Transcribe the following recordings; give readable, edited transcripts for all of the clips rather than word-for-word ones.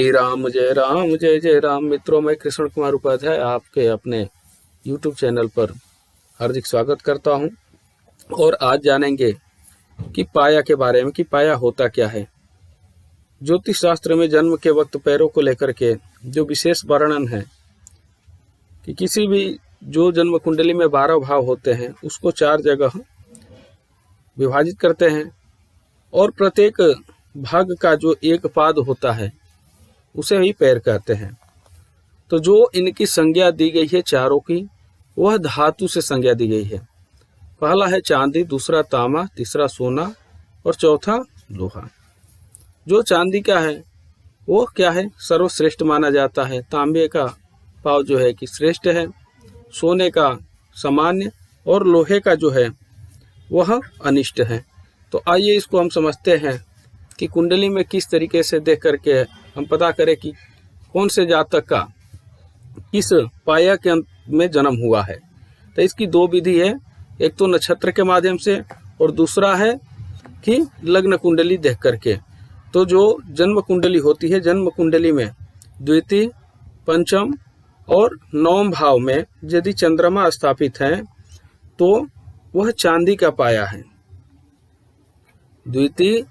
जय राम जय जय राम। मित्रों, मैं कृष्ण कुमार उपाध्याय आपके अपने YouTube चैनल पर हार्दिक स्वागत करता हूं। और आज जानेंगे कि पाया के बारे में, कि पाया होता क्या है। ज्योतिष शास्त्र में जन्म के वक्त पैरों को लेकर के जो विशेष वर्णन है कि किसी भी जो जन्म कुंडली में 12 भाव होते हैं उसको 4 जगह विभाजित करते हैं और प्रत्येक भाग का जो एक पाद होता है उसे ही पैर कहते हैं। तो जो इनकी संज्ञा दी गई है चारों की, वह धातु से संज्ञा दी गई है। पहला है चांदी, दूसरा तांबा, तीसरा सोना और चौथा लोहा। जो चांदी का है वो क्या है, सर्वश्रेष्ठ माना जाता है। तांबे का पाव जो है कि श्रेष्ठ है, सोने का सामान्य और लोहे का जो है वह अनिष्ट है। तो आइए इसको हम समझते हैं कि कुंडली में किस तरीके से देख करके हम पता करें कि कौन से जातक का किस पाया के में जन्म हुआ है। तो इसकी 2 विधि है, एक तो नक्षत्र के माध्यम से और दूसरा है कि लग्न कुंडली देख करके। तो जो जन्म कुंडली होती है, जन्म कुंडली में द्वितीय, पंचम और नवम भाव में यदि चंद्रमा स्थापित है तो वह चांदी का पाया है। द्वितीय,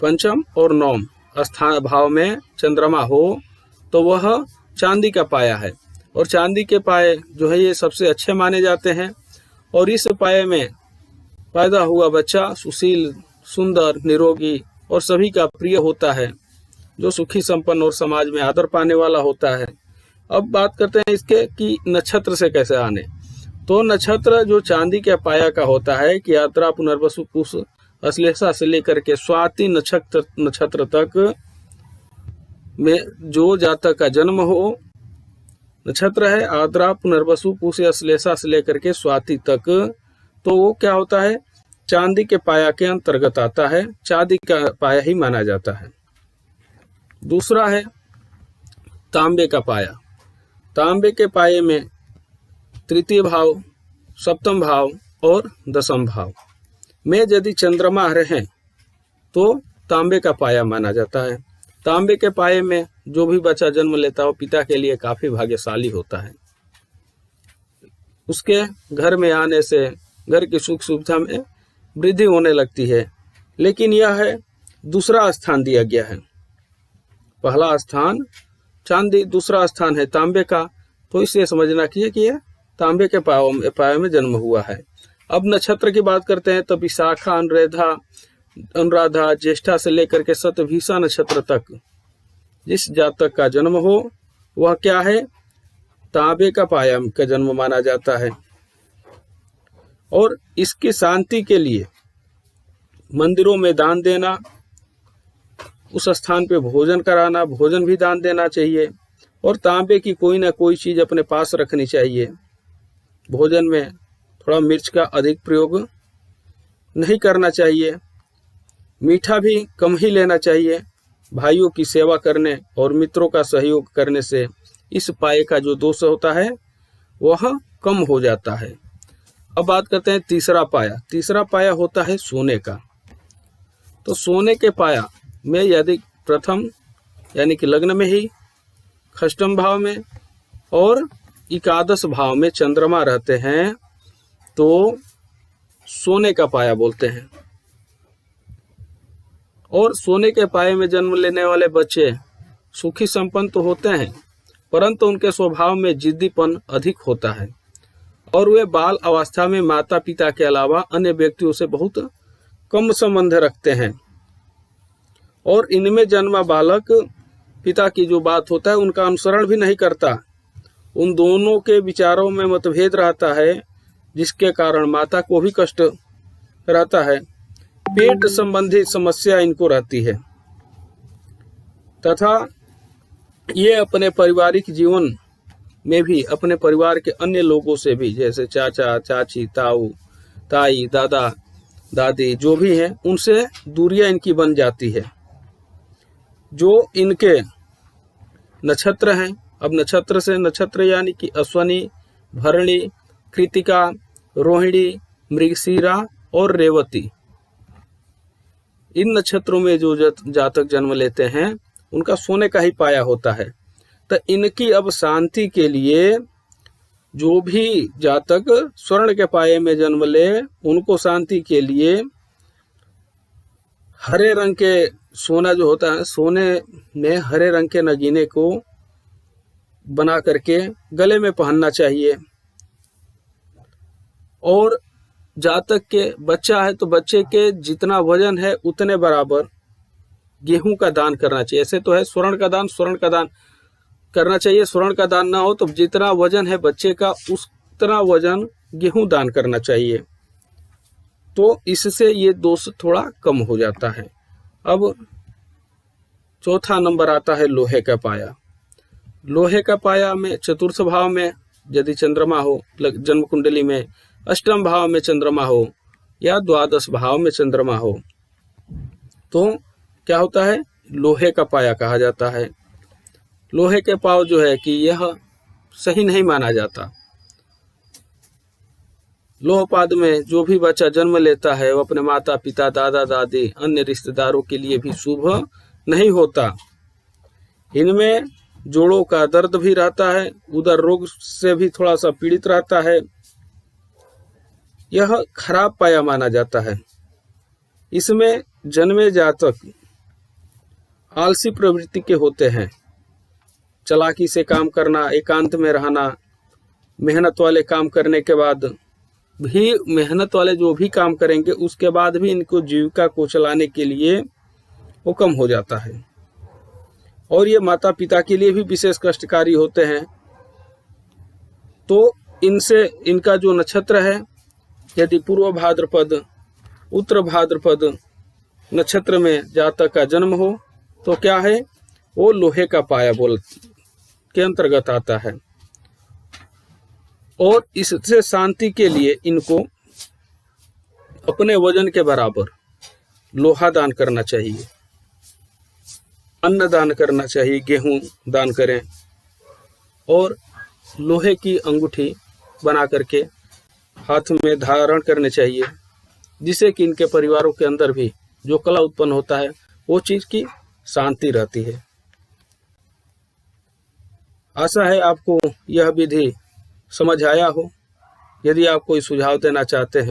पंचम और नवम स्थान भाव में चंद्रमा हो तो वह चांदी का पाया है। और चांदी के पाए जो है ये सबसे अच्छे माने जाते हैं। और इस पाए में पैदा हुआ बच्चा सुशील, सुंदर, निरोगी और सभी का प्रिय होता है, जो सुखी संपन्न और समाज में आदर पाने वाला होता है। अब बात करते हैं इसके कि नक्षत्र से कैसे आने। तो नक्षत्र जो चांदी के पाया का होता है कि यात्रा, पुनर्वसु, पुष, अश्लेषा से लेकर के स्वाति नक्षत्र तक में जो जातक का जन्म हो, नक्षत्र है आद्रा, पुनर्वसु, पुष, अश्लेषा से लेकर के स्वाति तक, तो वो क्या होता है, चांदी के पाया के अंतर्गत आता है, चांदी का पाया ही माना जाता है। दूसरा है तांबे का पाया। तांबे के पाए में तृतीय भाव, सप्तम भाव और दशम भाव में यदि चंद्रमा रहें तो तांबे का पाया माना जाता है। तांबे के पाए में जो भी बच्चा जन्म लेता हो पिता के लिए काफी भाग्यशाली होता है। उसके घर में आने से घर की सुख सुविधा में वृद्धि होने लगती है। लेकिन यह है दूसरा स्थान दिया गया है। पहला स्थान चांदी, दूसरा स्थान है तांबे का। तो इसे समझना कि यह तांबे के पाए में जन्म हुआ है। अब नक्षत्र की बात करते हैं तो विशाखा, अनुराधा, ज्येष्ठा से लेकर के शतभिषा नक्षत्र तक जिस जातक का जन्म हो वह क्या है, तांबे का पाया का जन्म माना जाता है। और इसकी शांति के लिए मंदिरों में दान देना, उस स्थान पे भोजन कराना, भोजन भी दान देना चाहिए। और तांबे की कोई ना कोई चीज अपने पास रखनी चाहिए। भोजन में थोड़ा मिर्च का अधिक प्रयोग नहीं करना चाहिए, मीठा भी कम ही लेना चाहिए। भाइयों की सेवा करने और मित्रों का सहयोग करने से इस पाए का जो दोष होता है वह कम हो जाता है। अब बात करते हैं तीसरा पाया। तीसरा पाया होता है सोने का। तो सोने के पाया में यदि प्रथम यानी कि लग्न में ही षष्ठम भाव में और एकादश भाव में चंद्रमा रहते हैं तो सोने का पाया बोलते हैं। और सोने के पाए में जन्म लेने वाले बच्चे सुखी संपन्न तो होते हैं, परंतु उनके स्वभाव में जिद्दीपन अधिक होता है और वे बाल अवस्था में माता पिता के अलावा अन्य व्यक्तियों से बहुत कम संबंध रखते हैं। और इनमें जन्मा बालक पिता की जो बात होता है उनका अनुसरण भी नहीं करता। उन दोनों के विचारों में मतभेद रहता है, जिसके कारण माता को भी कष्ट रहता है। पेट संबंधी समस्या इनको रहती है तथा ये अपने पारिवारिक जीवन में भी अपने परिवार के अन्य लोगों से भी, जैसे चाचा, चाची, ताऊ, ताई, दादा, दादी जो भी हैं, उनसे दूरियां इनकी बन जाती है। जो इनके नक्षत्र हैं, अब नक्षत्र से नक्षत्र यानी कि अश्वनी, भरणी, कृतिका, रोहिणी, मृगशीरा और रेवती, इन नक्षत्रों में जो जातक जन्म लेते हैं उनका सोने का ही पाया होता है। तो इनकी अब शांति के लिए जो भी जातक स्वर्ण के पाए में जन्म ले, उनको शांति के लिए हरे रंग के सोना जो होता है, सोने में हरे रंग के नगीने को बना करके गले में पहनना चाहिए। और जातक के बच्चा है तो बच्चे के जितना वजन है उतने बराबर गेहूं का दान करना चाहिए। ऐसे तो है स्वर्ण का दान करना चाहिए, स्वर्ण का दान ना हो तो जितना वजन है बच्चे का उतना वजन गेहूं दान करना चाहिए, तो इससे ये दोष थोड़ा कम हो जाता है। अब चौथा नंबर आता है लोहे का पाया। लोहे का पाया में चतुर्थ भाव में यदि चंद्रमा हो जन्म कुंडली में, अष्टम भाव में चंद्रमा हो या द्वादश भाव में चंद्रमा हो, तो क्या होता है, लोहे का पाया कहा जाता है। लोहे के पाव जो है कि यह सही नहीं माना जाता। लोहपाद में जो भी बच्चा जन्म लेता है वो अपने माता पिता, दादा दादी, अन्य रिश्तेदारों के लिए भी शुभ नहीं होता। इनमें जोड़ों का दर्द भी रहता है, उदर रोग से भी थोड़ा सा पीड़ित रहता है। यह खराब पाया माना जाता है। इसमें जन्मे जातक आलसी प्रवृत्ति के होते हैं, चालाकी से काम करना, एकांत में रहना, मेहनत वाले काम करने के बाद भी, मेहनत वाले जो भी काम करेंगे उसके बाद भी इनको जीविका को चलाने के लिए वो कम हो जाता है। और ये माता पिता के लिए भी विशेष कष्टकारी होते हैं। तो इनसे इनका जो नक्षत्र है, यदि पूर्व भाद्रपद, उत्तर भाद्रपद नक्षत्र में जातक का जन्म हो तो क्या है, वो लोहे का पाया के अंतर्गत आता है। और इससे शांति के लिए इनको अपने वजन के बराबर लोहा दान करना चाहिए, अन्न दान करना चाहिए, गेहूं दान करें, और लोहे की अंगूठी बना करके हाथ में धारण करने चाहिए, जिससे कि इनके परिवारों के अंदर भी जो कला उत्पन्न होता है वो चीज की शांति रहती है। आशा है आपको यह विधि समझ आया हो। यदि आप कोई सुझाव देना चाहते हैं